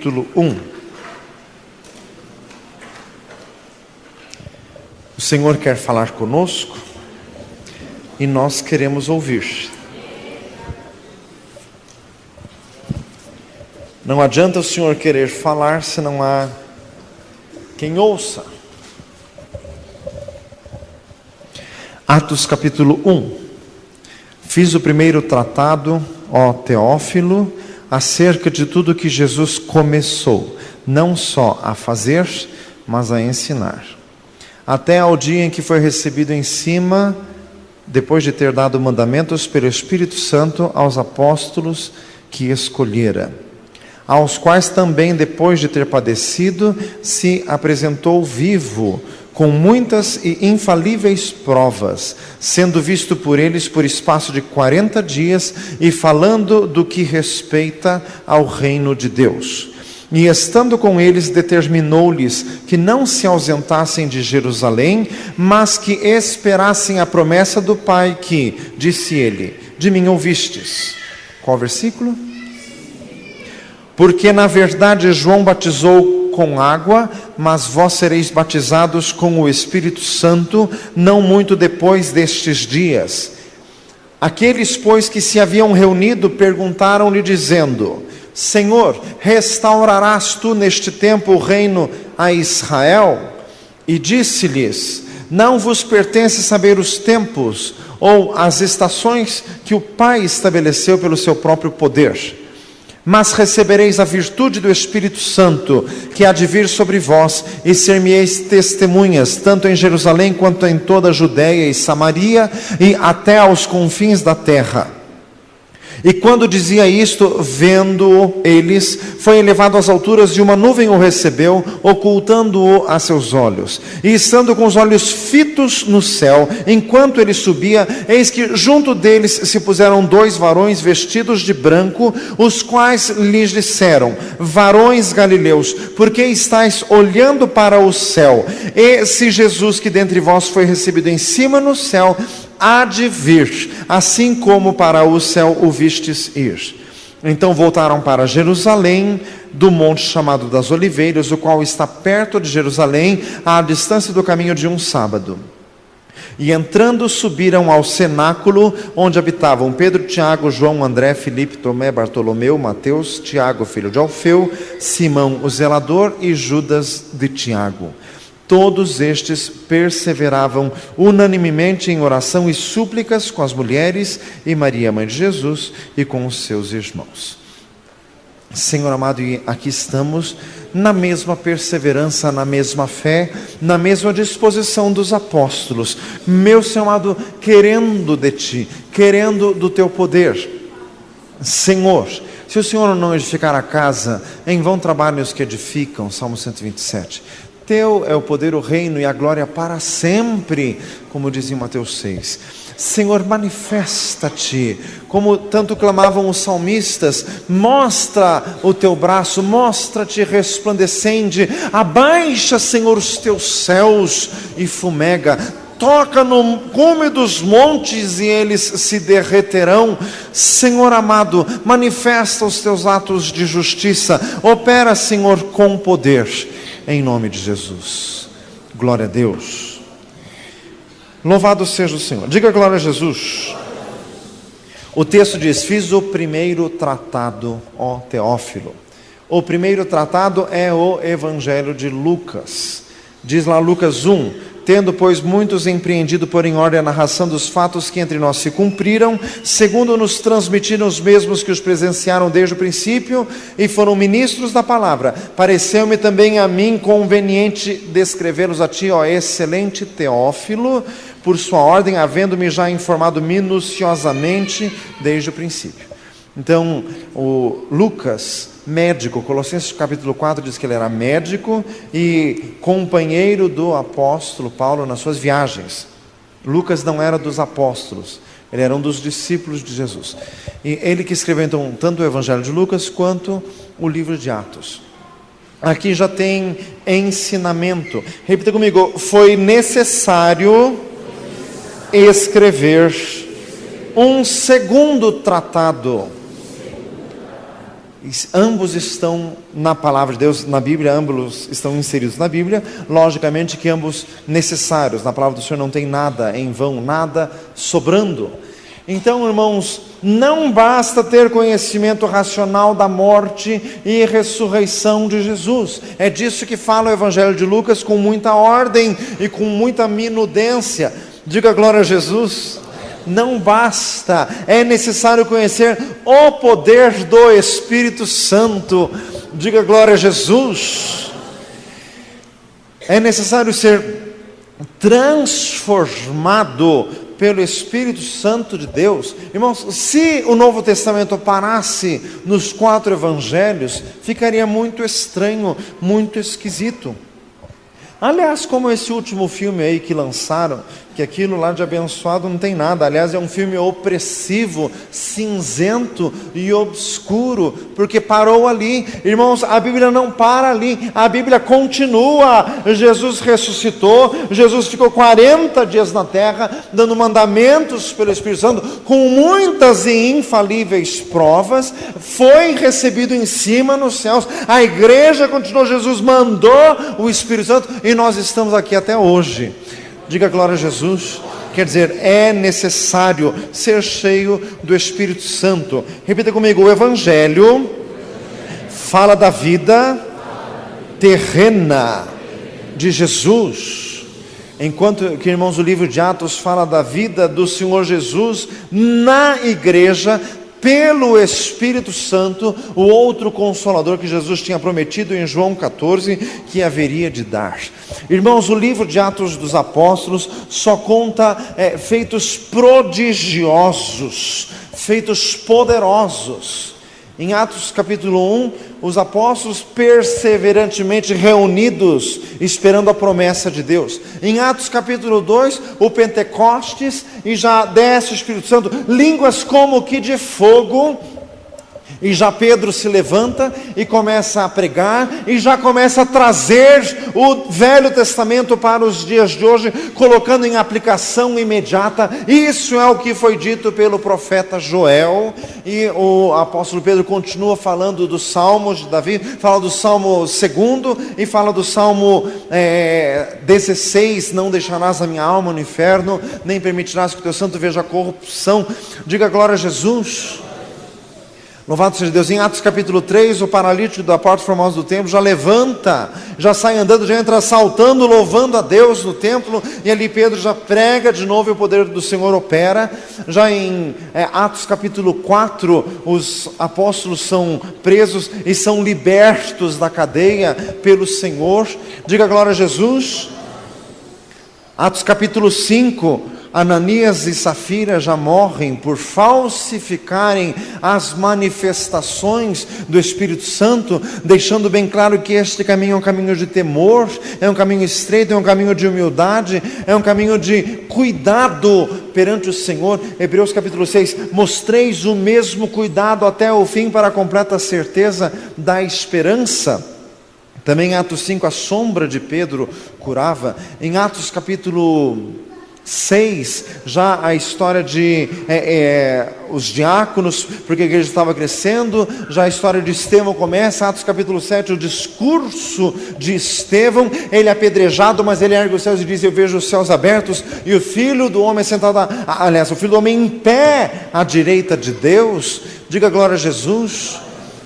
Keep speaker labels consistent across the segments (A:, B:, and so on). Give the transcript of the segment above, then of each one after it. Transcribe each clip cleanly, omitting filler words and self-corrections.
A: capítulo 1. O Senhor quer falar conosco e nós queremos ouvir. Não adianta o Senhor querer falar se não há quem ouça. Atos capítulo 1. Fiz o primeiro tratado, ó Teófilo, acerca de tudo que Jesus começou, não só a fazer, mas a ensinar. Até ao dia em que foi recebido em cima, depois de ter dado mandamentos pelo Espírito Santo aos apóstolos que escolhera, aos quais também, depois de ter padecido, se apresentou vivo, com muitas e infalíveis provas, sendo visto por eles por espaço de 40 dias e falando do que respeita ao reino de Deus. E estando com eles, determinou-lhes que não se ausentassem de Jerusalém, mas que esperassem a promessa do Pai que, disse ele, de mim ouvistes. Qual versículo? Porque na verdade João batizou com água, mas vós sereis batizados com o Espírito Santo, não muito depois destes dias. Aqueles, pois, que se haviam reunido, perguntaram-lhe dizendo: Senhor, restaurarás tu neste tempo o reino a Israel? E disse-lhes: não vos pertence saber os tempos ou as estações que o Pai estabeleceu pelo seu próprio poder. Mas recebereis a virtude do Espírito Santo, que há de vir sobre vós, e ser-me-eis testemunhas, tanto em Jerusalém quanto em toda a Judeia e Samaria, e até aos confins da terra. E quando dizia isto, vendo-o eles, foi elevado às alturas e uma nuvem o recebeu, ocultando-o a seus olhos. E estando com os olhos fitos no céu, enquanto ele subia, eis que junto deles se puseram 2 varões vestidos de branco, os quais lhes disseram: varões galileus, por que estáis olhando para o céu? E se Jesus, que dentre vós foi recebido em cima no céu, há de vir, assim como para o céu o vistes ir. Então voltaram para Jerusalém, do monte chamado das Oliveiras, o qual está perto de Jerusalém, à distância do caminho de um sábado. E entrando subiram ao cenáculo, onde habitavam Pedro, Tiago, João, André, Filipe, Tomé, Bartolomeu, Mateus, Tiago, filho de Alfeu, Simão o zelador e Judas de Tiago. Todos estes perseveravam unanimemente em oração e súplicas com as mulheres e Maria, mãe de Jesus, e com os seus irmãos. Senhor amado, e aqui estamos na mesma perseverança, na mesma fé, na mesma disposição dos apóstolos. Meu Senhor amado, querendo de Ti, querendo do Teu poder. Senhor, se o Senhor não edificar a casa, em vão trabalham os que edificam. Salmo 127. Teu é o poder, o reino e a glória para sempre, como dizia em Mateus 6. Senhor, manifesta-te, como tanto clamavam os salmistas, mostra o teu braço, mostra-te resplandecente, abaixa, Senhor, os teus céus e fumega, toca no cume dos montes e eles se derreterão. Senhor amado, manifesta os teus atos de justiça, opera, Senhor, com poder. Em nome de Jesus. Glória a Deus. Louvado seja o Senhor. Diga glória a Jesus. O texto diz: fiz o primeiro tratado, ó Teófilo. O primeiro tratado é o Evangelho de Lucas. Diz lá Lucas 1. Tendo, pois, muitos empreendido por em ordem a narração dos fatos que entre nós se cumpriram, segundo nos transmitiram os mesmos que os presenciaram desde o princípio e foram ministros da palavra, pareceu-me também a mim conveniente descrevê-los a ti, ó excelente Teófilo, por sua ordem, havendo-me já informado minuciosamente desde o princípio. Então, o Lucas, médico, Colossenses capítulo 4 diz que ele era médico e companheiro do apóstolo Paulo nas suas viagens. Lucas não era dos apóstolos, ele era um dos discípulos de Jesus. E ele que escreveu então tanto o Evangelho de Lucas quanto o livro de Atos. Aqui já tem ensinamento. Repita comigo: foi necessário escrever um segundo tratado. Ambos estão na palavra de Deus, na Bíblia, ambos estão inseridos na Bíblia, logicamente que ambos necessários. Na palavra do Senhor não tem nada em vão, nada sobrando. Então, irmãos, não basta ter conhecimento racional da morte e ressurreição de Jesus. É disso que fala o Evangelho de Lucas com muita ordem e com muita minudência. Diga glória a Jesus. Não basta, é necessário conhecer o poder do Espírito Santo. Diga glória a Jesus. É necessário ser transformado pelo Espírito Santo de Deus. Irmãos, se o Novo Testamento parasse nos 4 evangelhos, ficaria muito estranho, muito esquisito. Aliás, como esse último filme aí que lançaram, que aquilo lá de abençoado não tem nada. Aliás, é um filme opressivo, cinzento e obscuro, porque parou ali. Irmãos, a Bíblia não para ali, a Bíblia continua. Jesus ressuscitou, Jesus ficou 40 dias na terra, dando mandamentos pelo Espírito Santo, com muitas e infalíveis provas, foi recebido em cima nos céus, a igreja continuou, Jesus mandou o Espírito Santo, e nós estamos aqui até hoje. Diga glória a Jesus. Quer dizer, é necessário ser cheio do Espírito Santo. Repita comigo: o Evangelho fala da vida terrena de Jesus, enquanto que, irmãos, o livro de Atos fala da vida do Senhor Jesus na igreja, pelo Espírito Santo, o outro Consolador que Jesus tinha prometido em João 14, que haveria de dar. Irmãos, o livro de Atos dos Apóstolos só conta feitos prodigiosos, feitos poderosos. Em Atos capítulo 1, os apóstolos perseverantemente reunidos, esperando a promessa de Deus. Em Atos capítulo 2, o Pentecostes, e já desce o Espírito Santo, línguas como que de fogo, e já Pedro se levanta e começa a pregar, e já começa a trazer o Velho Testamento para os dias de hoje, colocando em aplicação imediata. Isso é o que foi dito pelo profeta Joel. E o apóstolo Pedro continua falando dos salmos de Davi, fala do Salmo 2 e fala do Salmo 16, não deixarás a minha alma no inferno, nem permitirás que o teu santo veja a corrupção. Diga glória a Jesus. Louvado seja Deus. Em Atos capítulo 3, o paralítico da porta formosa do templo já levanta, já sai andando, já entra saltando, louvando a Deus no templo, e ali Pedro já prega de novo e o poder do Senhor opera. Já em Atos capítulo 4, os apóstolos são presos e são libertos da cadeia pelo Senhor. Diga glória a Jesus. Atos capítulo 5, Ananias e Safira já morrem por falsificarem as manifestações do Espírito Santo, deixando bem claro que este caminho é um caminho de temor, é um caminho estreito, é um caminho de humildade, é um caminho de cuidado perante o Senhor. Hebreus capítulo 6, mostreis o mesmo cuidado até o fim para a completa certeza da esperança. Também em Atos 5, a sombra de Pedro curava. Em Atos capítulo 6, já a história de os diáconos, porque a igreja estava crescendo. Já a história de Estevão começa. Atos capítulo 7, o discurso de Estevão, ele é apedrejado, mas ele ergue os céus e diz: eu vejo os céus abertos e o Filho do Homem sentado, aliás, o Filho do Homem em pé à direita de Deus. Diga glória a Jesus.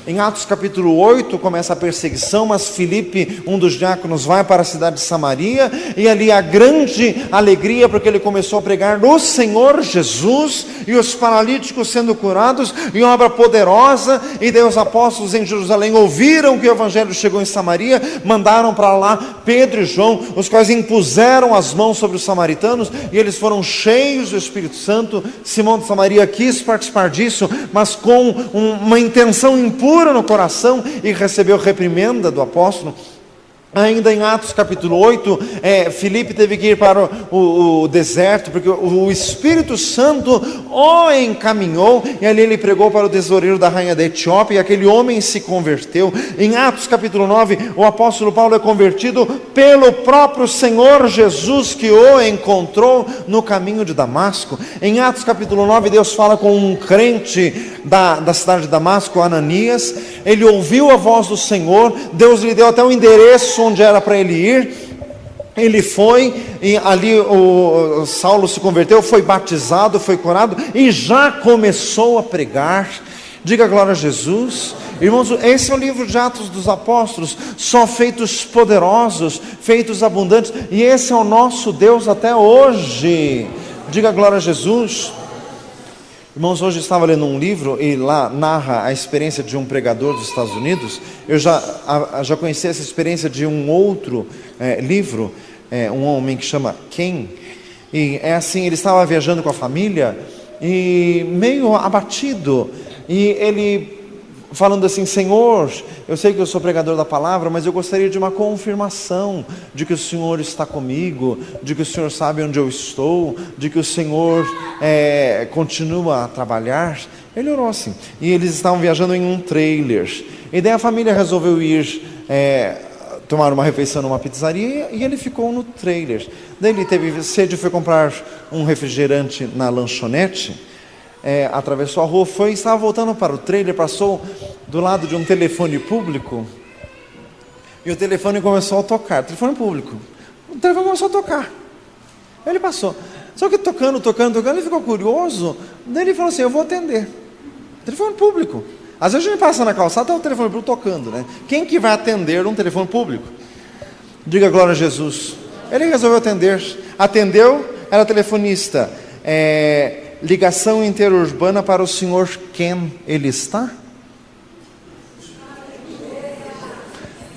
A: Em Atos capítulo 8 começa a perseguição, mas Filipe, um dos diáconos, vai para a cidade de Samaria, e ali há grande alegria, porque ele começou a pregar no Senhor Jesus, e os paralíticos sendo curados, e uma obra poderosa. E daí os apóstolos em Jerusalém ouviram que o Evangelho chegou em Samaria, mandaram para lá Pedro e João, os quais impuseram as mãos sobre os samaritanos, e eles foram cheios do Espírito Santo. Simão de Samaria quis participar disso, mas com uma intenção impura no coração, e recebeu reprimenda do apóstolo. Ainda em Atos capítulo 8, Filipe teve que ir para o deserto, porque o Espírito Santo o encaminhou, e ali ele pregou para o tesoureiro da rainha da Etiópia, e aquele homem se converteu. Em Atos capítulo 9, o apóstolo Paulo é convertido pelo próprio Senhor Jesus, que o encontrou no caminho de Damasco. Em Atos capítulo 9, Deus fala com um crente da cidade de Damasco, Ananias. Ele ouviu a voz do Senhor, Deus lhe deu até o endereço onde era para ele ir. Ele foi, e ali o Saulo se converteu, foi batizado, foi curado, e já começou a pregar. Diga glória a Jesus. Irmãos, esse é o livro de Atos dos Apóstolos, só feitos poderosos, feitos abundantes, e esse é o nosso Deus até hoje. Diga glória a Jesus. Irmãos, hoje eu estava lendo um livro, e lá narra a experiência de um pregador dos Estados Unidos. Eu já conheci essa experiência de um outro livro, um homem que chama Ken, e é assim, ele estava viajando com a família, e meio abatido, e ele falando assim: Senhor, eu sei que eu sou pregador da palavra, mas eu gostaria de uma confirmação de que o Senhor está comigo, de que o Senhor sabe onde eu estou, de que o Senhor continua a trabalhar. Ele orou assim, e eles estavam viajando em um trailer, e daí a família resolveu ir tomar uma refeição numa pizzaria, e ele ficou no trailer. Daí ele teve sede, foi comprar um refrigerante na lanchonete, atravessou a rua, estava voltando para o trailer, passou do lado de um telefone público, e o telefone começou a tocar. Telefone público, o telefone começou a tocar. Ele passou, só que tocando, ele ficou curioso. Daí ele falou assim: eu vou atender. Telefone público. Às vezes a gente passa na calçada, está o telefone público tocando, né? Quem que vai atender um telefone público? Diga glória a Jesus. Ele resolveu atender. Atendeu, era telefonista. Ligação interurbana para o senhor Ken. Ele está?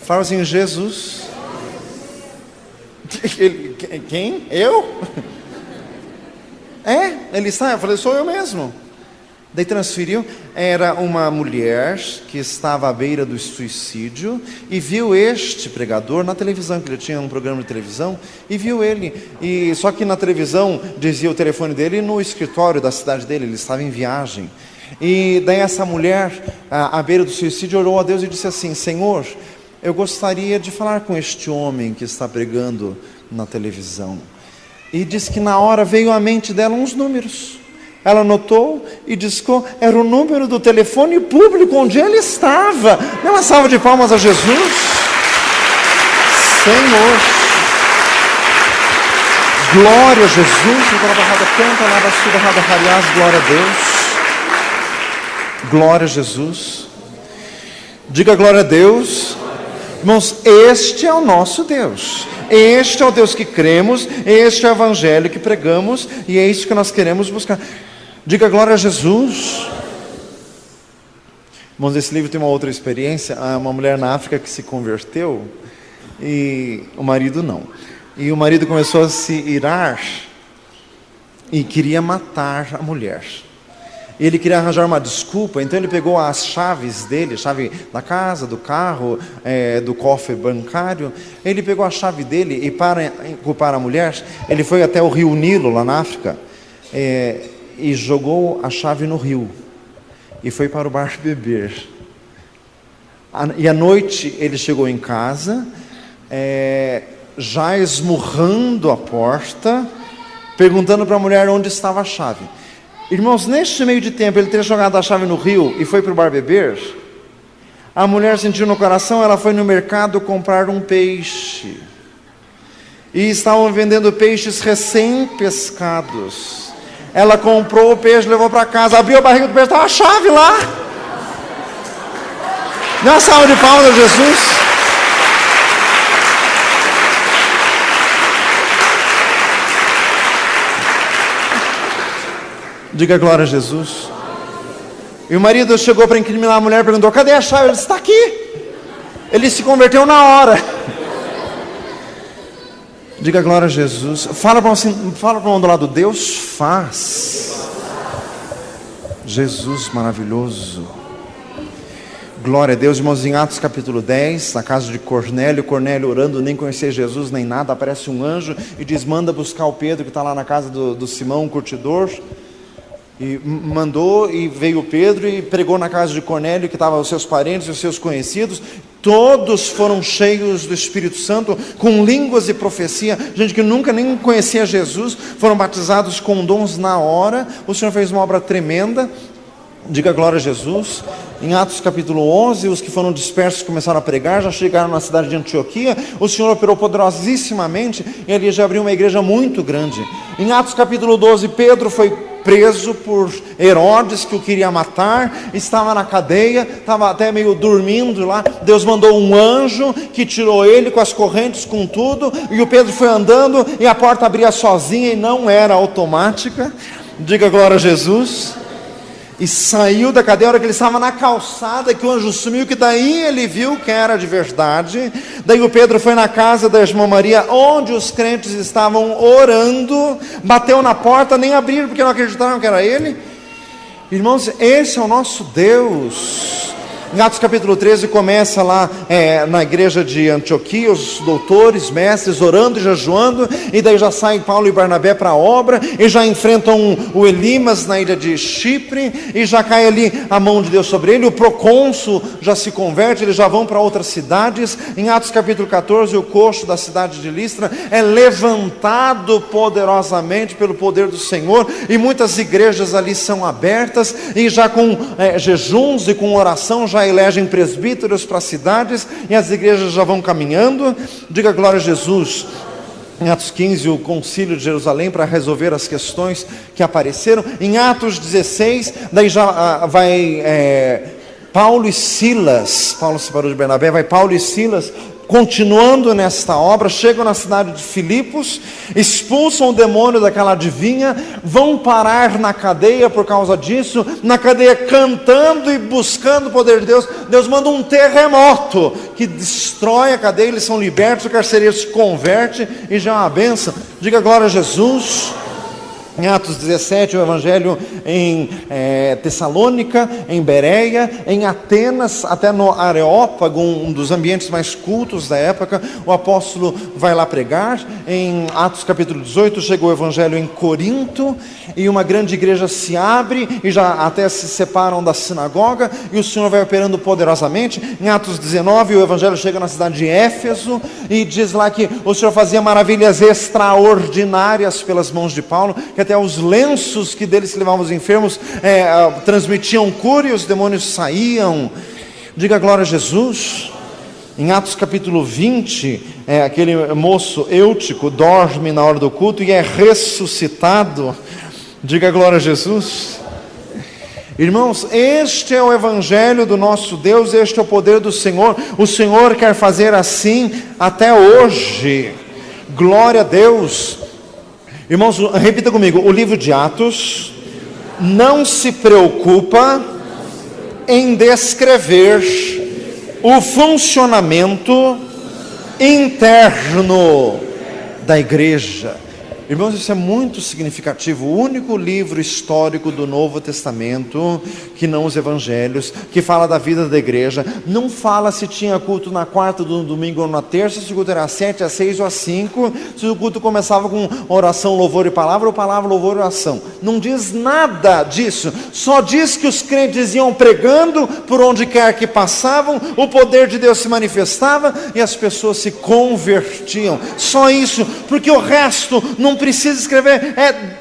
A: Fala assim: Jesus. Quem? Eu? Ele está? Eu falei: sou eu mesmo. Daí transferiu. Era uma mulher que estava à beira do suicídio, e viu este pregador na televisão, que ele tinha um programa de televisão, e viu ele, só que na televisão dizia o telefone dele no escritório da cidade dele, ele estava em viagem. E daí essa mulher, à beira do suicídio, orou a Deus e disse assim: Senhor, eu gostaria de falar com este homem que está pregando na televisão. E diz que na hora veio à mente dela uns números. Ela anotou e discou, era o número do telefone público onde ele estava. Dê uma salva de palmas a Jesus. Senhor, glória a Jesus. Glória a Deus. Glória a Jesus. Diga glória a Deus. Irmãos, este é o nosso Deus. Este é o Deus que cremos, este é o evangelho que pregamos, e é isso que nós queremos buscar. Diga glória a Jesus. Irmãos, esse livro tem uma outra experiência. Há uma mulher na África que se converteu, e o marido não. E o marido começou a se irar e queria matar a mulher. Ele queria arranjar uma desculpa, então ele pegou as chaves dele, chave da casa, do carro, do cofre bancário. Ele pegou a chave dele, e para culpar a mulher, ele foi até o rio Nilo, lá na África, e jogou a chave no rio, e foi para o bar beber. E à noite ele chegou em casa, já esmurrando a porta, perguntando para a mulher onde estava a chave. Irmãos, neste meio de tempo, ele ter jogado a chave no rio e foi para o bar beber, a mulher sentiu no coração, ela foi no mercado comprar um peixe, e estavam vendendo peixes recém-pescados. Ela comprou o peixe, levou para casa, abriu a barriga do peixe, estava a chave lá. Dê uma salva de palmas a Jesus. Diga glória a Jesus. E o marido chegou para incriminar a mulher, perguntou: cadê a chave? Ele disse: está aqui. Ele se converteu na hora. Diga glória a Jesus. Fala para um do lado: Deus faz. Jesus maravilhoso. Glória a Deus, irmãos, em Atos capítulo 10, na casa de Cornélio, Cornélio orando, nem conhecia Jesus nem nada, aparece um anjo e diz, manda buscar o Pedro que está lá na casa do Simão, o curtidor. E mandou, e veio Pedro e pregou na casa de Cornélio, que estavam os seus parentes e os seus conhecidos. Todos foram cheios do Espírito Santo, com línguas e profecia. Gente que nunca nem conhecia Jesus, foram batizados com dons na hora. O Senhor fez uma obra tremenda. Diga glória a Jesus. Em Atos capítulo 11, os que foram dispersos começaram a pregar, já chegaram na cidade de Antioquia. O Senhor operou poderosíssimamente e ali já abriu uma igreja muito grande. Em Atos capítulo 12, Pedro foi preso por Herodes, que o queria matar, estava na cadeia, estava até meio dormindo lá. Deus mandou um anjo que tirou ele com as correntes, com tudo, e o Pedro foi andando e a porta abria sozinha e não era automática. Diga glória a Jesus. E saiu da cadeia, a hora que ele estava na calçada, que o anjo sumiu, que daí ele viu que era de verdade. Daí o Pedro foi na casa da irmã Maria, onde os crentes estavam orando, bateu na porta, nem abriram, porque não acreditaram que era ele. Irmãos, esse é o nosso Deus. Em Atos capítulo 13 começa lá na igreja de Antioquia, os doutores, mestres, orando e jejuando, e daí já saem Paulo e Barnabé para a obra, e já enfrentam o Elimas na ilha de Chipre, e já cai ali a mão de Deus sobre ele, o procônsul já se converte, eles já vão para outras cidades. Em Atos capítulo 14, o coxo da cidade de Listra é levantado poderosamente pelo poder do Senhor, e muitas igrejas ali são abertas, e já com jejuns e com oração, já elegem presbíteros para as cidades, e as igrejas já vão caminhando. Diga glória a Jesus. Em Atos 15, o concílio de Jerusalém para resolver as questões que apareceram. Em Atos 16, daí já vai Paulo e Silas, Paulo se separou de Barnabé, vai Paulo e Silas, continuando nesta obra, chegam na cidade de Filipos, expulsam o demônio daquela adivinha, vão parar na cadeia por causa disso, na cadeia cantando e buscando o poder de Deus. Deus manda um terremoto que destrói a cadeia, eles são libertos, o carcereiro se converte e já é uma bênção. Diga glória a Jesus. Em Atos 17, o evangelho em Tessalônica, em Bereia, em Atenas, até no Areópago, um dos ambientes mais cultos da época, o apóstolo vai lá pregar. Em Atos capítulo 18, chega o evangelho em Corinto, e uma grande igreja se abre, e já até se separam da sinagoga, e o Senhor vai operando poderosamente. Em Atos 19, o evangelho chega na cidade de Éfeso, e diz lá que o Senhor fazia maravilhas extraordinárias pelas mãos de Paulo, que até os lenços que dele se levavam os enfermos transmitiam cura e os demônios saíam. Diga glória a Jesus. Em Atos capítulo 20, aquele moço Eutico dorme na hora do culto e é ressuscitado. Diga glória a Jesus. Irmãos, este é o evangelho do nosso Deus, este é o poder do Senhor. O Senhor quer fazer assim até hoje. Glória a Deus. Irmãos, repita comigo, o livro de Atos não se preocupa em descrever o funcionamento interno da igreja. Irmãos, isso é muito significativo. O único livro histórico do Novo Testamento, que não os evangelhos, que fala da vida da igreja, não fala se tinha culto na quarta, no domingo ou na terça, se o culto era às 7, às 6 ou às 5, se o culto começava com oração, louvor e palavra, ou palavra, louvor e oração. Não diz nada disso, só diz que os crentes iam pregando por onde quer que passavam, o poder de Deus se manifestava e as pessoas se convertiam. Só isso, porque o resto não precisa escrever,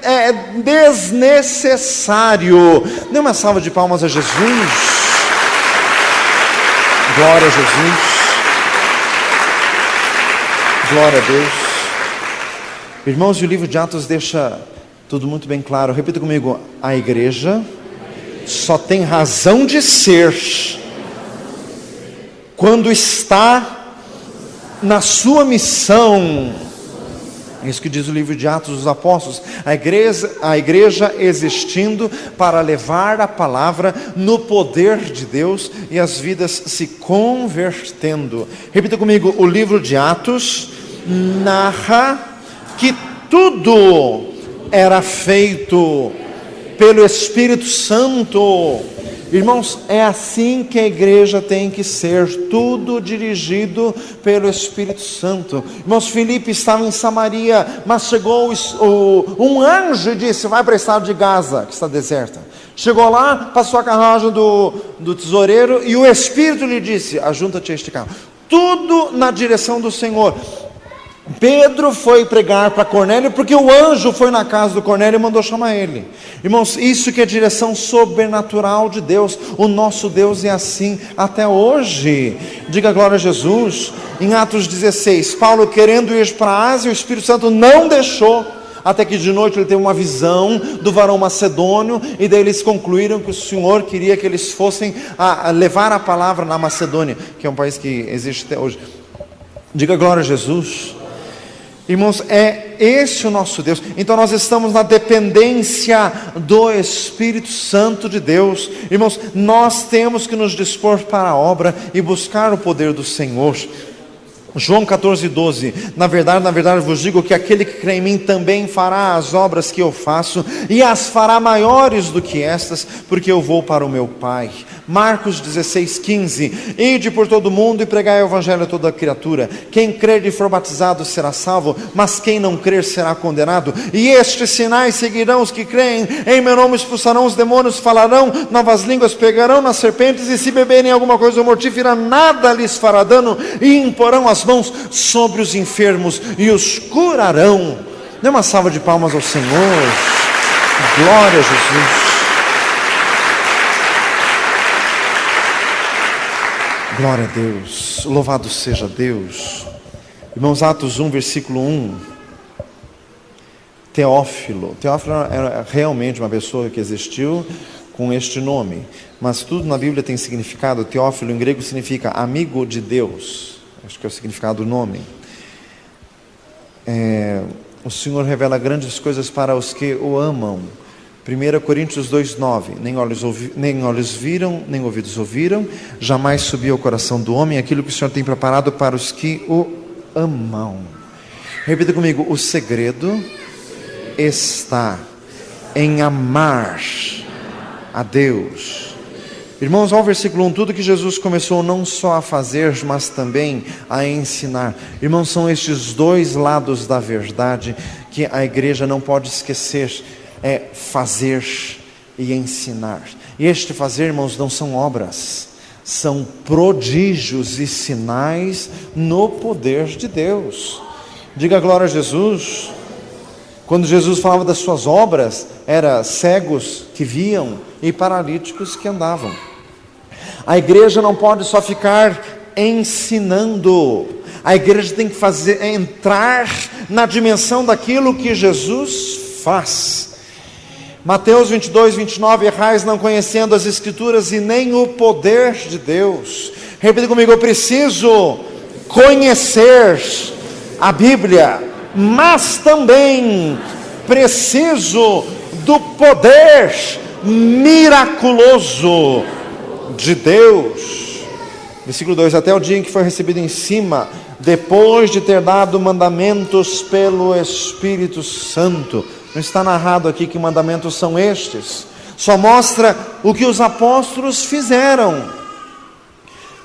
A: é desnecessário. Dê uma salva de palmas a Jesus. Glória a Jesus. Glória a Deus. Irmãos, o livro de Atos deixa tudo muito bem claro. Repita comigo, a igreja só tem razão de ser quando está na sua missão. É isso que diz o livro de Atos dos Apóstolos. A igreja existindo para levar a palavra no poder de Deus e as vidas se convertendo. Repita comigo, o livro de Atos narra que tudo era feito pelo Espírito Santo Irmãos, é assim que a igreja tem que ser, tudo dirigido pelo Espírito Santo. Irmãos, Filipe estava em Samaria, mas chegou um anjo e disse: vai para o estado de Gaza, que está deserta. Chegou lá, passou a carruagem do tesoureiro, e o Espírito lhe disse: ajunta-te a este carro. Tudo na direção do Senhor. Pedro foi pregar para Cornélio, porque o anjo foi na casa do Cornélio e mandou chamar ele. Irmãos, isso que é a direção sobrenatural de Deus. O nosso Deus é assim até hoje. Diga glória a Jesus. Em Atos 16, Paulo querendo ir para a Ásia, o Espírito Santo não deixou, até que de noite ele teve uma visão do varão macedônio, e daí eles concluíram que o Senhor queria que eles fossem a levar a palavra na Macedônia, que é um país que existe até hoje. Diga glória a Jesus. Irmãos, é esse o nosso Deus. Então nós estamos na dependência do Espírito Santo de Deus. Irmãos, nós temos que nos dispor para a obra e buscar o poder do Senhor. João 14:12, na verdade vos digo que aquele que crê em mim também fará as obras que eu faço, e as fará maiores do que estas, porque eu vou para o meu Pai. Marcos 16:15, ide por todo o mundo e pregai o evangelho a toda criatura. Quem crer e for batizado será salvo, mas quem não crer será condenado. E estes sinais seguirão os que creem: em meu nome expulsarão os demônios, falarão novas línguas, pegarão nas serpentes, e se beberem alguma coisa mortífera, nada lhes fará dano, e imporão as mãos sobre os enfermos e os curarão. Dê uma salva de palmas ao Senhor. Glória a Jesus. Glória a Deus. Louvado seja Deus. Irmãos, Atos 1, versículo 1. Teófilo era realmente uma pessoa que existiu com este nome, mas tudo na Bíblia tem significado. Teófilo em grego significa amigo de Deus. Acho que é o significado do nome. O Senhor revela grandes coisas para os que o amam. 1 Coríntios 2:9, nem olhos viram, nem ouvidos ouviram, jamais subiu ao coração do homem aquilo que o Senhor tem preparado para os que o amam. Repita comigo: o segredo está em amar a Deus. Irmãos, ao versículo 1, tudo que Jesus começou não só a fazer, mas também a ensinar. Irmãos, são estes dois lados da verdade que a igreja não pode esquecer: é fazer e ensinar. E este fazer, irmãos, não são obras, são prodígios e sinais no poder de Deus. Diga glória a Jesus. Quando Jesus falava das suas obras, era cegos que viam e paralíticos que andavam. A igreja não pode só ficar ensinando. A igreja tem que entrar na dimensão daquilo que Jesus faz. Mateus 22:29, errais não conhecendo as Escrituras e nem o poder de Deus. Repita comigo: eu preciso conhecer a Bíblia, mas também preciso do poder miraculoso de Deus. Versículo 2, até o dia em que foi recebido em cima, depois de ter dado mandamentos pelo Espírito Santo. Não está narrado aqui que mandamentos são estes, só mostra o que os apóstolos fizeram.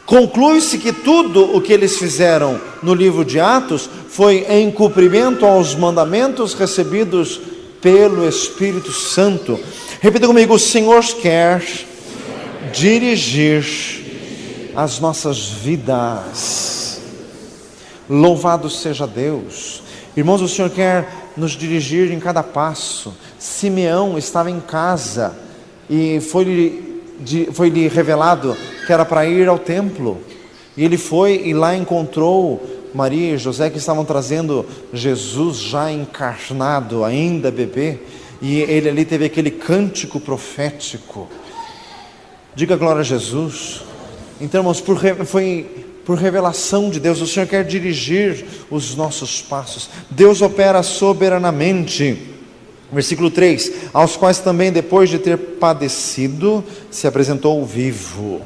A: Conclui-se que tudo o que eles fizeram no livro de Atos foi em cumprimento aos mandamentos recebidos pelo Espírito Santo. Repita comigo: o Senhor quer dirigir as nossas vidas. Louvado seja Deus. Irmãos, o Senhor quer nos dirigir em cada passo. Simeão estava em casa e foi-lhe revelado que era para ir ao templo. E ele foi e lá encontrou Maria e José, que estavam trazendo Jesus já encarnado, ainda bebê. E ele ali teve aquele cântico profético. Diga glória a Jesus. Então, irmãos, foi por revelação de Deus. O Senhor quer dirigir os nossos passos. Deus opera soberanamente. Versículo 3, aos quais também depois de ter padecido, se apresentou vivo.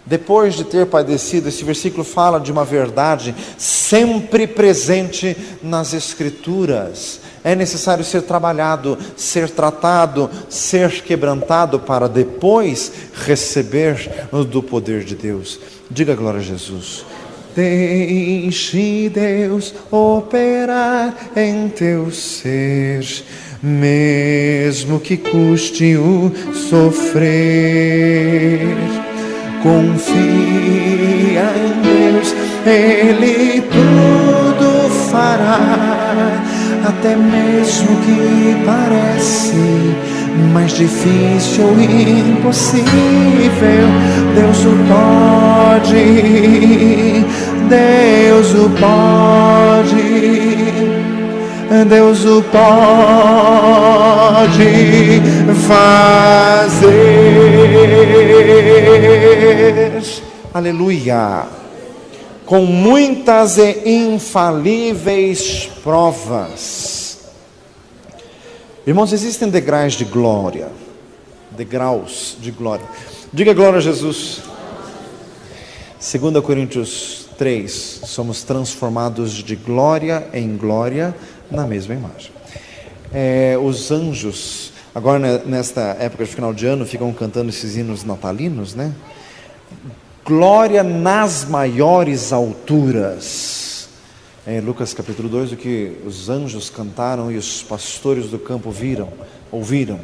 A: Depois de ter padecido, esse versículo fala de uma verdade sempre presente nas Escrituras. É necessário ser trabalhado, ser tratado, ser quebrantado para depois receber do poder de Deus. Diga glória a Jesus. Deixe Deus operar em teu ser, mesmo que custe o sofrer. Confia em Deus, Ele tudo fará, até mesmo que parece mais difícil ou impossível. Deus o pode, Deus o pode, Deus o pode fazer. Aleluia. Com muitas e infalíveis provas. Irmãos, existem degraus de glória. Degraus de glória. Diga glória a Jesus. 2 Coríntios 3. Somos transformados de glória em glória na mesma imagem. Os anjos, agora nesta época de final de ano, ficam cantando esses hinos natalinos, né? Glória nas maiores alturas. Lucas capítulo 2, o que os anjos cantaram e os pastores do campo ouviram.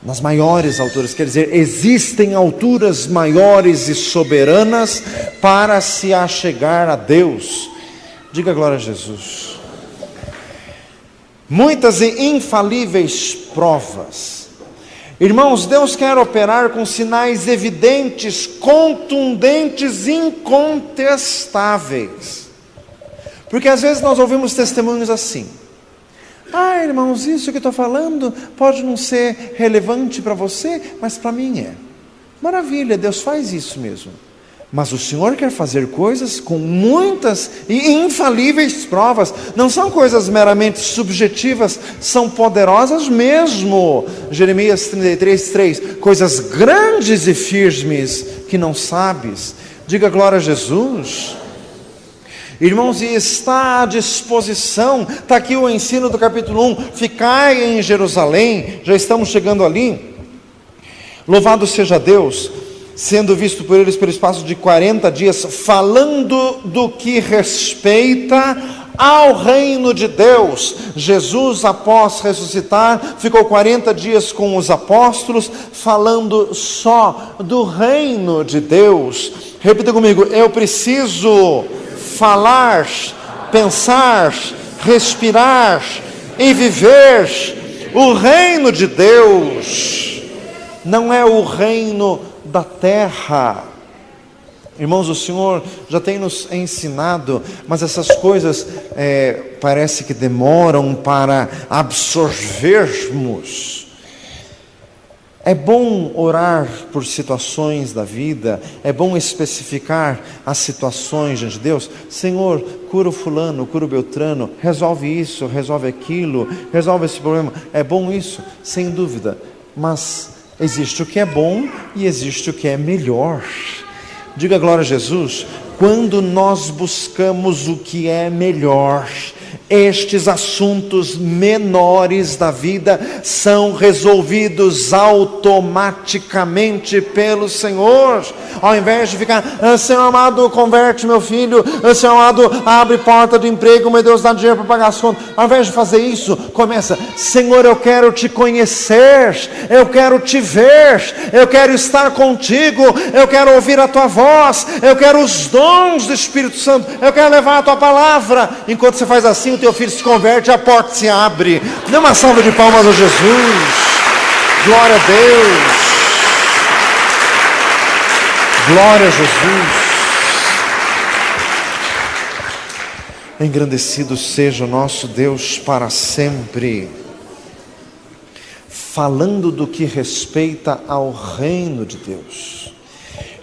A: Nas maiores alturas, quer dizer, existem alturas maiores e soberanas para se achegar a Deus. Diga glória a Jesus. Muitas e infalíveis provas. Irmãos, Deus quer operar com sinais evidentes, contundentes, incontestáveis. Porque às vezes nós ouvimos testemunhos assim: irmãos, isso que eu estou falando pode não ser relevante para você, mas para mim é. Maravilha, Deus faz isso mesmo. Mas o Senhor quer fazer coisas com muitas e infalíveis provas. Não são coisas meramente subjetivas, são poderosas mesmo. Jeremias 33:3, coisas grandes e firmes que não sabes. Diga glória a Jesus. Irmãos, e está à disposição. Está aqui o ensino do capítulo 1. Ficai em Jerusalém. Já estamos chegando ali. Louvado seja Deus, sendo visto por eles pelo espaço de 40 dias, falando do que respeita ao reino de Deus. Jesus, após ressuscitar, ficou 40 dias com os apóstolos, falando só do reino de Deus. Repita comigo: eu preciso falar, pensar, respirar e viver o reino de Deus. Não é o reino da terra. Irmãos, o Senhor já tem nos ensinado, mas essas coisas parece que demoram para absorvermos. É bom orar por situações da vida, é bom especificar as situações diante de Deus. Senhor, cura o fulano, cura o beltrano, resolve isso, resolve aquilo, resolve esse problema. É bom isso, sem dúvida, mas existe o que é bom e existe o que é melhor. Diga glória a Jesus. Quando nós buscamos o que é melhor, estes assuntos menores da vida são resolvidos automaticamente pelo Senhor. Ao invés de ficar: Senhor amado, converte meu filho, Senhor amado, abre porta de emprego, meu Deus, dá dinheiro para pagar as contas. Ao invés de fazer isso, começa: Senhor, eu quero te conhecer, eu quero te ver, eu quero estar contigo, eu quero ouvir a tua voz, eu quero os dons do Espírito Santo, eu quero levar a tua palavra. Enquanto você faz assim, o teu filho se converte, a porta se abre. Dê uma salva de palmas a Jesus. Glória a Deus. Glória a Jesus. Engrandecido seja o nosso Deus para sempre. Falando do que respeita ao reino de Deus.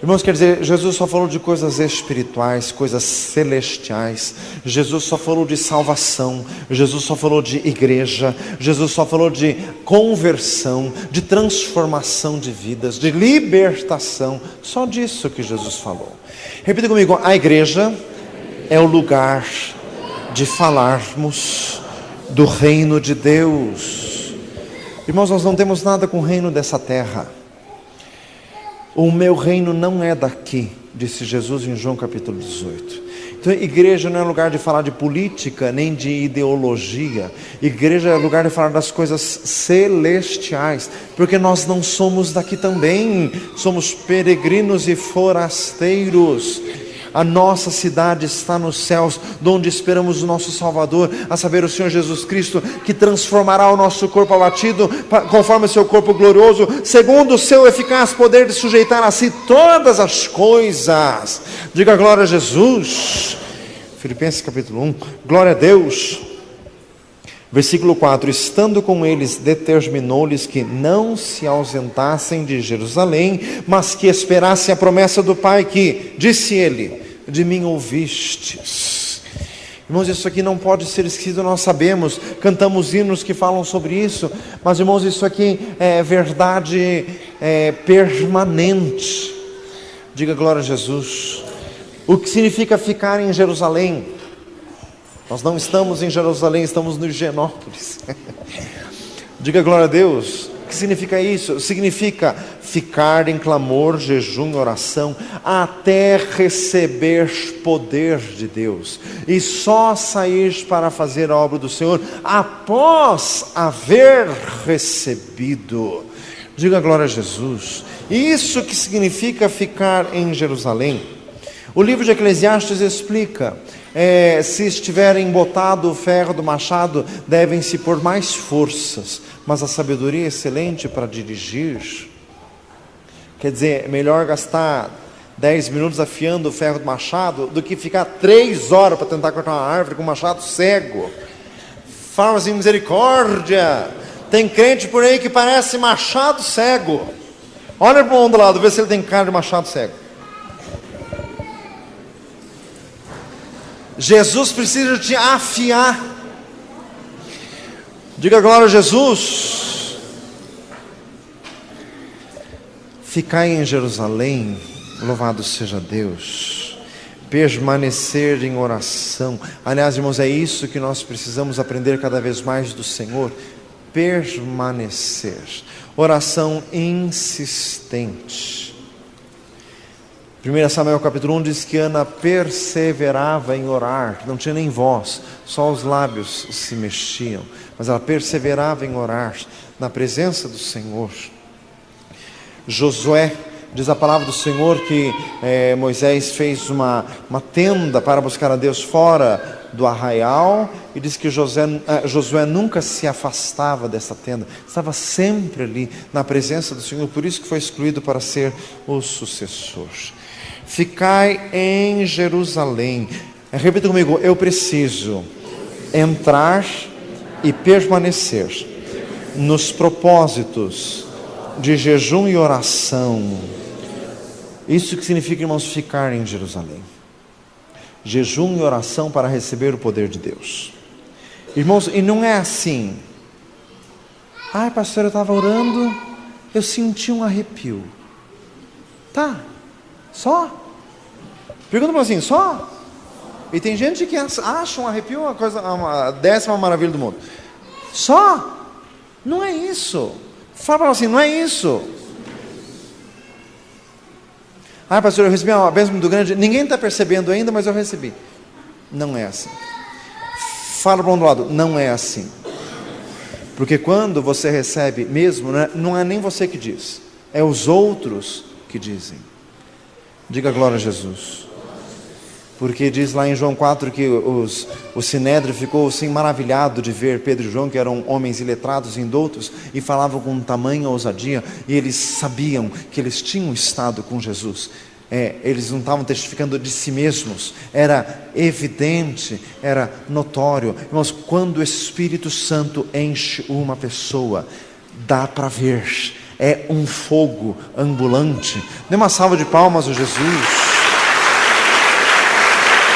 A: Irmãos, quer dizer, Jesus só falou de coisas espirituais, coisas celestiais. Jesus só falou de salvação. Jesus só falou de igreja. Jesus só falou de conversão, de transformação de vidas, de libertação. Só disso que Jesus falou. Repita comigo: a igreja é o lugar de falarmos do reino de Deus. Irmãos, nós não temos nada com o reino dessa terra. O meu reino não é daqui, disse Jesus em João capítulo 18. Então, igreja não é lugar de falar de política, nem de ideologia. Igreja é lugar de falar das coisas celestiais, porque nós não somos daqui também, somos peregrinos e forasteiros. A nossa cidade está nos céus, de onde esperamos o nosso Salvador, a saber, o Senhor Jesus Cristo, que transformará o nosso corpo abatido, conforme o seu corpo glorioso, segundo o seu eficaz poder de sujeitar a si todas as coisas. Diga glória a Jesus. Filipenses capítulo 1, glória a Deus. Versículo 4, estando com eles, determinou-lhes que não se ausentassem de Jerusalém, mas que esperassem a promessa do Pai, que, disse ele, de mim ouvistes. Irmãos, isso aqui não pode ser esquecido, nós sabemos, cantamos hinos que falam sobre isso, mas irmãos, isso aqui é verdade permanente. Diga glória a Jesus. O que significa ficar em Jerusalém? Nós não estamos em Jerusalém, estamos no Higienópolis. Diga glória a Deus. O que significa isso? Significa ficar em clamor, jejum e oração até receber poder de Deus, e só sair para fazer a obra do Senhor após haver recebido. Diga glória a Jesus. Isso que significa ficar em Jerusalém. O livro de Eclesiastes explica: se estiverem botado o ferro do machado, devem se pôr mais forças, mas a sabedoria é excelente para dirigir. Quer dizer, é melhor gastar 10 minutos afiando o ferro do machado do que ficar 3 horas para tentar cortar uma árvore com um machado cego. Fala assim, misericórdia. Tem crente por aí que parece machado cego. Olha para o irmão do lado, vê se ele tem cara de machado cego. Jesus precisa te afiar. Diga glória a Jesus. Ficai em Jerusalém, louvado seja Deus. Permanecer em oração. Aliás, irmãos, é isso que nós precisamos aprender cada vez mais do Senhor. Permanecer. Oração insistente. 1 Samuel capítulo 1 diz que Ana perseverava em orar, não tinha nem voz, só os lábios se mexiam, mas ela perseverava em orar na presença do Senhor. Josué, diz a palavra do Senhor que Moisés fez uma tenda para buscar a Deus fora do arraial, e diz que Josué nunca se afastava dessa tenda, estava sempre ali na presença do Senhor, por isso que foi escolhido para ser o sucessor. Ficai em Jerusalém. Repita comigo: eu preciso entrar e permanecer nos propósitos de jejum e oração. Isso que significa, irmãos, ficar em Jerusalém. Jejum e oração para receber o poder de Deus. Irmãos, e não é assim: ai pastor, eu estava orando, eu senti um arrepio. Tá, só? Pergunta para assim, só? E tem gente que acha um arrepio uma 10ª maravilha do mundo. Só? Não é isso. Fala para assim, não é isso. Ah, pastor, eu recebi uma bênção muito grande. Ninguém está percebendo ainda, mas eu recebi. Não é assim. Fala para o outro lado, não é assim. Porque quando você recebe mesmo, não é nem você que diz, é os outros que dizem. Diga glória a Jesus. Porque diz lá em João 4 que o Sinédrio ficou assim maravilhado de ver Pedro e João, que eram homens iletrados e indoutos, e falavam com tamanha ousadia, e eles sabiam que eles tinham estado com Jesus. Eles não estavam testificando de si mesmos, era evidente, era notório. Irmãos, quando o Espírito Santo enche uma pessoa, dá para ver, é um fogo ambulante. Dê uma salva de palmas a Jesus.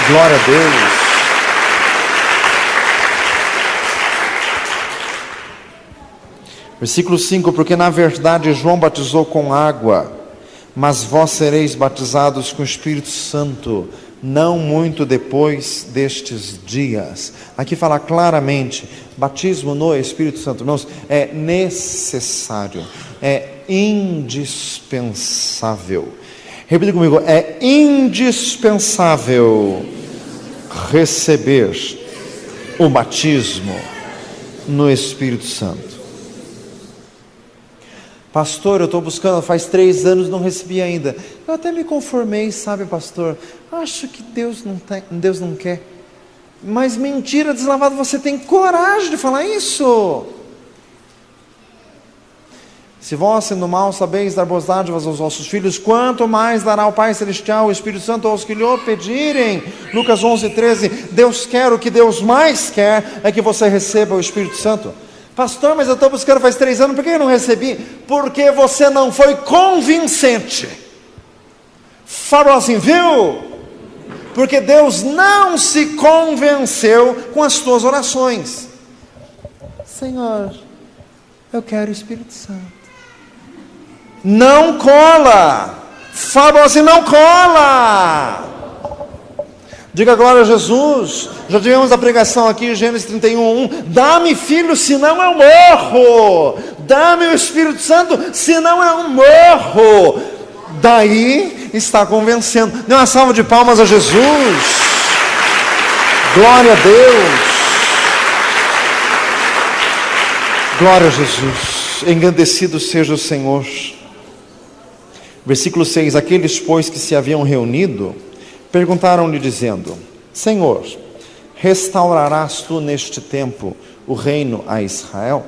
A: Glória a Deus. Versículo 5: porque na verdade João batizou com água, mas vós sereis batizados com o Espírito Santo não muito depois destes dias. Aqui fala claramente, batismo no Espírito Santo, irmãos, é necessário, é indispensável. Repita comigo, é indispensável receber o batismo no Espírito Santo. Pastor, eu estou buscando, faz 3 anos, não recebi ainda. Eu até me conformei, sabe, pastor? Acho que Deus não quer. Mas mentira, deslavado, você tem coragem de falar isso? Se vós, sendo maus, sabeis dar boas dádivas aos vossos filhos, quanto mais dará o Pai Celestial, o Espírito Santo, aos que lhe o pedirem. Lucas 11:13, Deus quer, o que Deus mais quer é que você receba o Espírito Santo. Pastor, mas eu estou buscando faz 3 anos, por que eu não recebi? Porque você não foi convincente. Falou assim, viu? Porque Deus não se convenceu com as tuas orações. Senhor, eu quero o Espírito Santo. Não cola. Falou assim, não cola. Diga glória a Jesus. Já tivemos a pregação aqui, Gênesis 31:1. Dá-me filho, senão eu morro. Dá-me o Espírito Santo, senão eu morro. Daí está convencendo. Dê uma salva de palmas a Jesus. Glória a Deus. Glória a Jesus. Engrandecido seja o Senhor. Versículo 6. Aqueles, pois, que se haviam reunido, perguntaram-lhe dizendo, Senhor, restaurarás tu neste tempo o reino a Israel?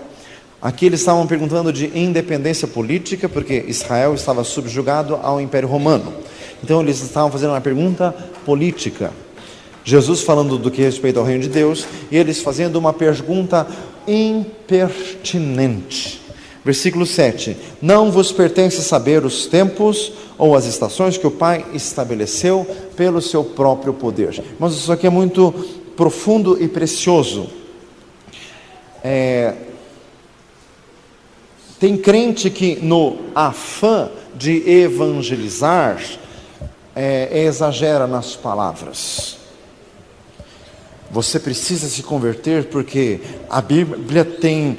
A: Aqui eles estavam perguntando de independência política, porque Israel estava subjugado ao Império Romano. Então eles estavam fazendo uma pergunta política. Jesus falando do que respeita ao reino de Deus, e eles fazendo uma pergunta impertinente. Versículo 7. Não vos pertence saber os tempos ou as estações que o Pai estabeleceu pelo seu próprio poder. Mas isso aqui é muito profundo e precioso. Tem crente que no afã de evangelizar, exagera nas palavras. Você precisa se converter porque a Bíblia tem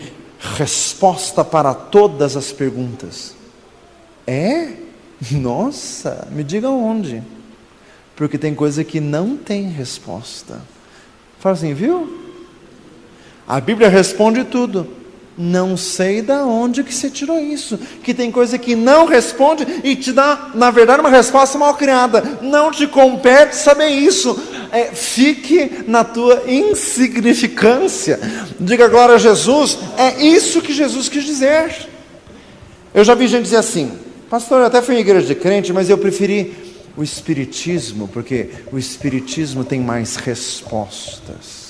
A: resposta para todas as perguntas. Nossa, me diga onde. Porque tem coisa que não tem resposta. Fala assim, viu? A Bíblia responde tudo. Não sei da onde que você tirou isso. Que tem coisa que não responde e te dá, na verdade, uma resposta mal criada. Não te compete saber isso. Fique na tua insignificância. Diga glória a Jesus. É isso que Jesus quis dizer. Eu já vi gente dizer assim, pastor, eu até fui em igreja de crente, mas eu preferi o Espiritismo, porque o Espiritismo tem mais respostas.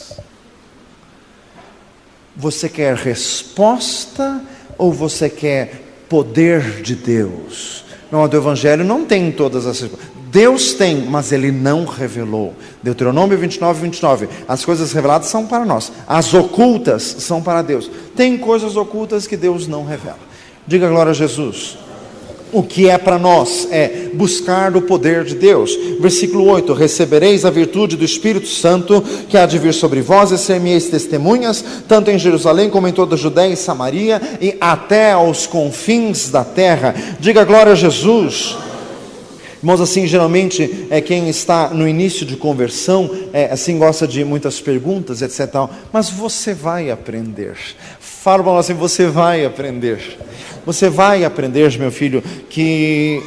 A: Você quer resposta ou você quer poder de Deus? Não, do Evangelho não tem todas as respostas. Deus tem, mas Ele não revelou. Deuteronômio 29:29. As coisas reveladas são para nós. As ocultas são para Deus. Tem coisas ocultas que Deus não revela. Diga glória a Jesus. O que é para nós é buscar o poder de Deus. Versículo 8. Recebereis a virtude do Espírito Santo, que há de vir sobre vós, e ser-me-eis testemunhas, tanto em Jerusalém como em toda a Judéia e Samaria, e até aos confins da terra. Diga glória a Jesus. Irmãos, assim, geralmente, quem está no início de conversão, assim, gosta de muitas perguntas, etc. Mas você vai aprender. Fala para nós assim, você vai aprender. Você vai aprender, meu filho, que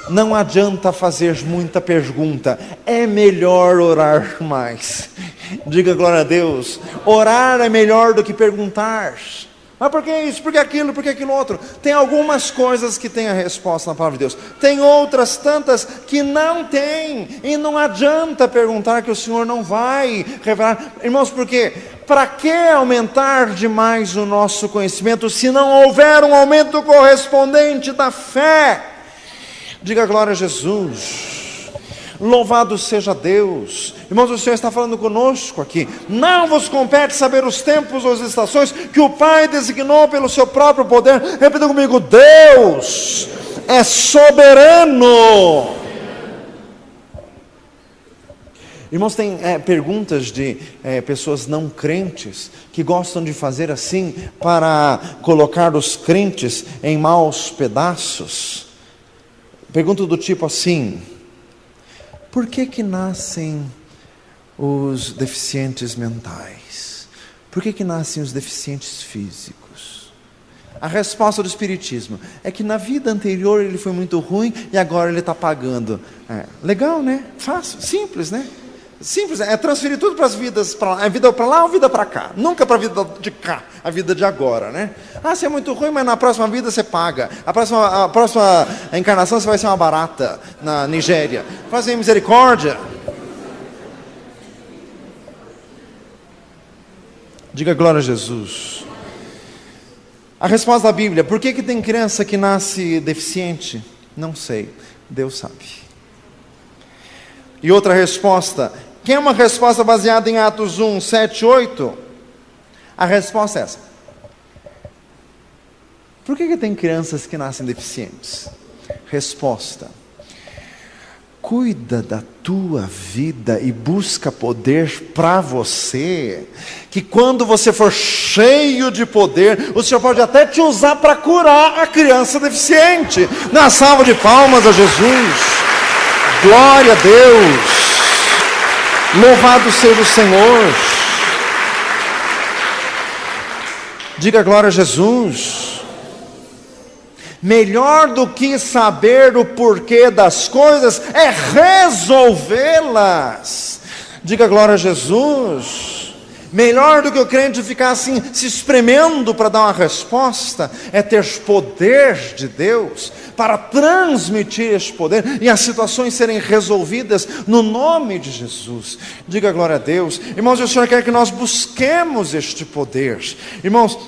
A: não adianta fazer muita pergunta. É melhor orar mais. Diga glória a Deus. Orar é melhor do que perguntar. Mas por que isso, por que aquilo, por que aquilo outro? Tem algumas coisas que tem a resposta na palavra de Deus. Tem outras tantas que não tem. E não adianta perguntar, que o Senhor não vai revelar. Irmãos, por quê? Para que aumentar demais o nosso conhecimento se não houver um aumento correspondente da fé? Diga glória a Jesus. Louvado seja Deus. Irmãos, o Senhor está falando conosco aqui. Não vos compete saber os tempos ou as estações que o Pai designou pelo seu próprio poder. Repita comigo, Deus é soberano. Irmãos, tem perguntas de pessoas não crentes que gostam de fazer assim para colocar os crentes em maus pedaços. Pergunta do tipo assim: por que nascem os deficientes mentais? Por que nascem os deficientes físicos? A resposta do Espiritismo é que na vida anterior ele foi muito ruim e agora ele está pagando. Legal, né? Fácil, simples, né? Simples, é transferir tudo para as vidas, a vida para lá ou a vida para cá. Nunca para a vida de cá, a vida de agora, né? Você é muito ruim, mas na próxima vida você paga. A próxima encarnação você vai ser uma barata na Nigéria. Fazer misericórdia. Diga glória a Jesus. A resposta da Bíblia: por que tem criança que nasce deficiente? Não sei, Deus sabe. E outra resposta, quer uma resposta baseada em Atos 1, 7, 8? A resposta é essa: por que tem crianças que nascem deficientes? Resposta: cuida da tua vida e busca poder para você, que quando você for cheio de poder, o Senhor pode até te usar para curar a criança deficiente. Na salva de palmas a Jesus. Glória a Deus. Louvado seja o Senhor. Diga glória a Jesus. Melhor do que saber o porquê das coisas é resolvê-las. Diga glória a Jesus. Melhor do que o crente ficar assim, se espremendo para dar uma resposta, é ter poder de Deus para transmitir este poder e as situações serem resolvidas no nome de Jesus. Diga glória a Deus. Irmãos, o Senhor quer que nós busquemos este poder. Irmãos,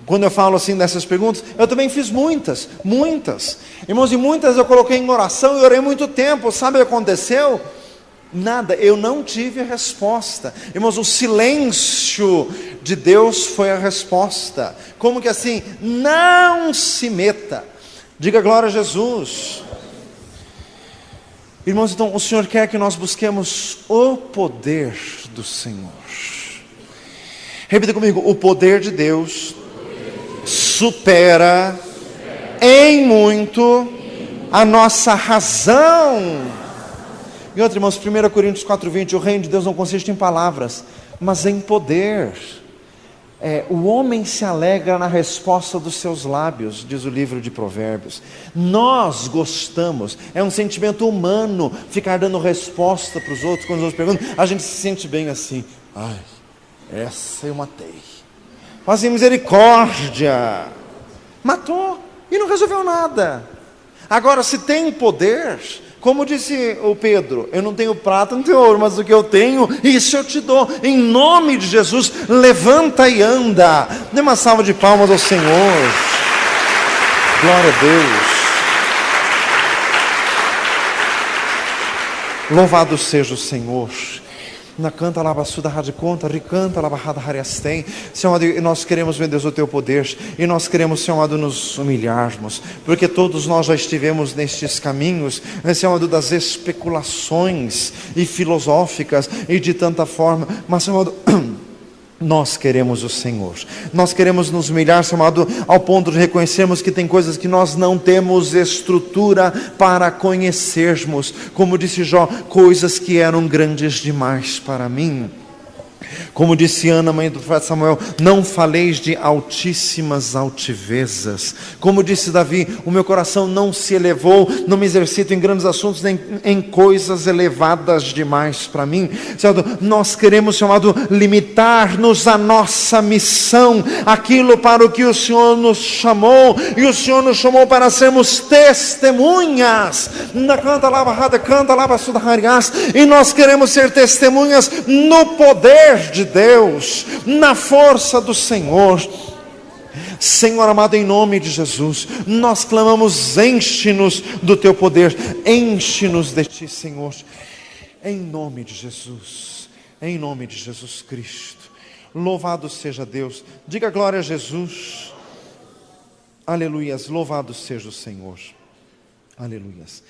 A: quando eu falo assim dessas perguntas, eu também fiz muitas. Irmãos, e muitas eu coloquei em oração e orei muito tempo. Sabe o que aconteceu? Nada, eu não tive resposta. Irmãos, o silêncio de Deus foi a resposta. Como que assim? Não se meta. Diga glória a Jesus. Irmãos, então o Senhor quer que nós busquemos o poder do Senhor. Repita comigo: o poder de Deus supera em muito a nossa razão. E outra, irmãos, 1 Coríntios 4:20, o reino de Deus não consiste em palavras, mas em poder. O homem se alegra na resposta dos seus lábios, diz o livro de Provérbios. Nós gostamos, é um sentimento humano ficar dando resposta para os outros. Quando os outros perguntam, a gente se sente bem assim: ai, essa eu matei. Fazem misericórdia. Matou e não resolveu nada. Agora, se tem poder, como disse o Pedro: eu não tenho prata, não tenho ouro, mas o que eu tenho, isso eu te dou. Em nome de Jesus, levanta e anda. Dê uma salva de palmas ao Senhor. Glória a Deus. Louvado seja o Senhor. Na canta labassuda radiconta, ricanta labarrada hariastem. Senhor amado, nós queremos, meu Deus, o teu poder, e nós queremos, Senhor amado, nos humilharmos, porque todos nós já estivemos nestes caminhos, Senhor amado, das especulações e filosóficas e de tanta forma, mas, Senhor amado, nós queremos o Senhor. Nós queremos nos humilhar, Senhor amado, ao ponto de reconhecermos que tem coisas que nós não temos estrutura para conhecermos. Como disse Jó, coisas que eram grandes demais para mim. Como disse Ana, mãe do profeta Samuel, não faleis de altíssimas altivezas. Como disse Davi, o meu coração não se elevou, não me exercito em grandes assuntos, nem em coisas elevadas demais para mim. Senhor, nós queremos, Senhor amado, limitar-nos à nossa missão, aquilo para o que o Senhor nos chamou, e o Senhor nos chamou para sermos testemunhas. E nós queremos ser testemunhas no poder de Deus, na força do Senhor. Senhor amado, em nome de Jesus, nós clamamos: enche-nos do teu poder, enche-nos de ti, Senhor, em nome de Jesus, em nome de Jesus Cristo. Louvado seja Deus. Diga glória a Jesus. Aleluias, louvado seja o Senhor. Aleluias.